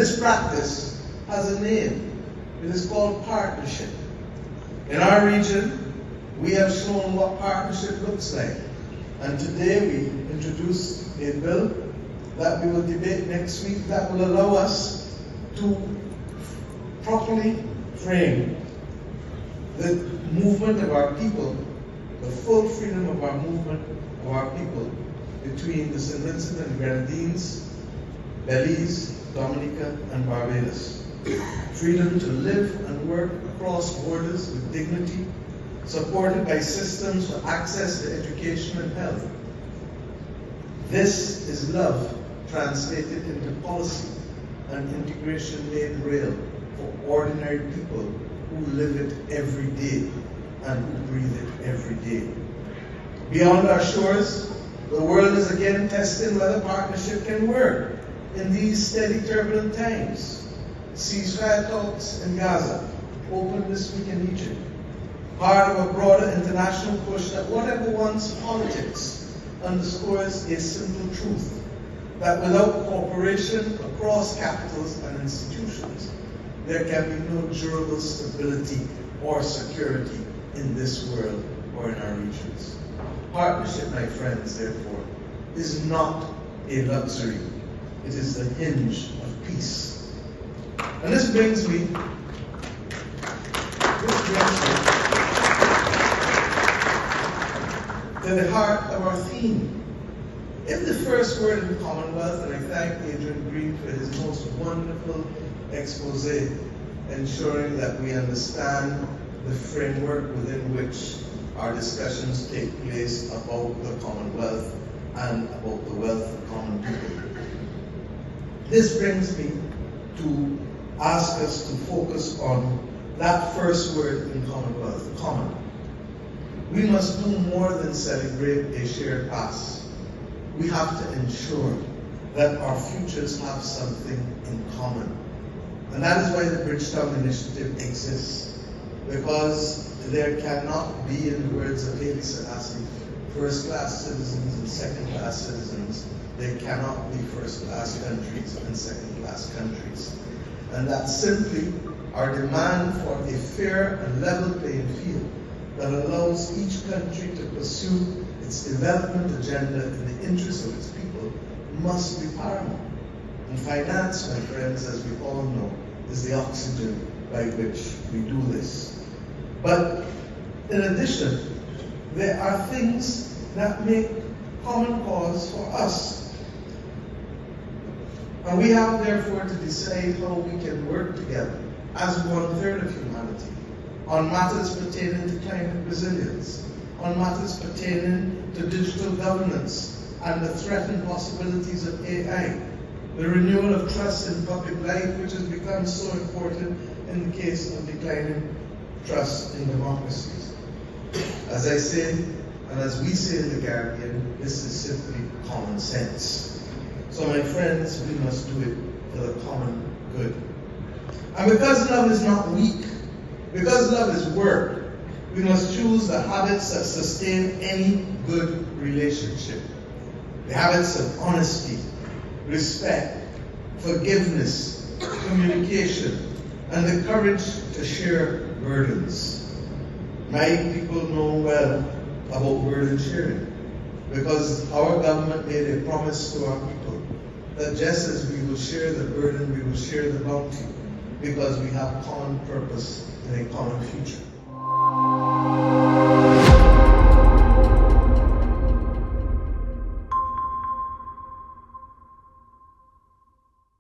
this practice has a name. It is called partnership. In our region, we have shown what partnership looks like. And today we introduce a bill that we will debate next week that will allow us to properly frame the movement of our people, the full freedom of our movement of our people between the St. Vincent and Grenadines, Belize, Dominica, and Barbados. Freedom to live and work across borders with dignity, supported by systems for access to education and health. This is love translated into policy and integration made real for ordinary people who live it every day and who breathe it every day. Beyond our shores, the world is again testing whether partnership can work in these steady turbulent times. Ceasefire talks in Gaza, opened this week in Egypt, part of a broader international push that whatever one's politics underscores a simple truth, that without cooperation across capitals and institutions, there can be no durable stability or security in this world or in our regions. Partnership, my friends, therefore, is not a luxury. It is the hinge of peace. And this brings me to the heart of our theme. In the first word in Commonwealth, and I thank Adrian Green for his most wonderful expose, ensuring that we understand the framework within which our discussions take place about the Commonwealth and about the wealth of common people. This brings me to ask us to focus on that first word in Commonwealth, common. We must do more than celebrate a shared past. We have to ensure that our futures have something in common. And that is why the Bridgetown Initiative exists. Because there cannot be, in the words of Haile Selassie, first-class citizens and second-class citizens. There cannot be first-class countries and second-class countries. And that simply our demand for a fair and level playing field that allows each country to pursue its development agenda in the interest of its people must be paramount. And finance, my friends, as we all know, is the oxygen by which we do this. But in addition, there are things that make common cause for us. And we have therefore to decide how we can work together as 1/3 of humanity on matters pertaining to climate resilience, on matters pertaining to digital governance and the threatened possibilities of AI, the renewal of trust in public life, which has become so important in the case of declining trust in democracies. As I say, and as we say in the Caribbean, this is simply common sense. So my friends, we must do it for the common good. And because love is not weak, because love is work, we must choose the habits that sustain any good relationship. The habits of honesty, respect, forgiveness, communication, and the courage to share burdens. My people know well about burden sharing because our government made a promise to our people that just as we will share the burden, we will share the bounty because we have common purpose and a common future.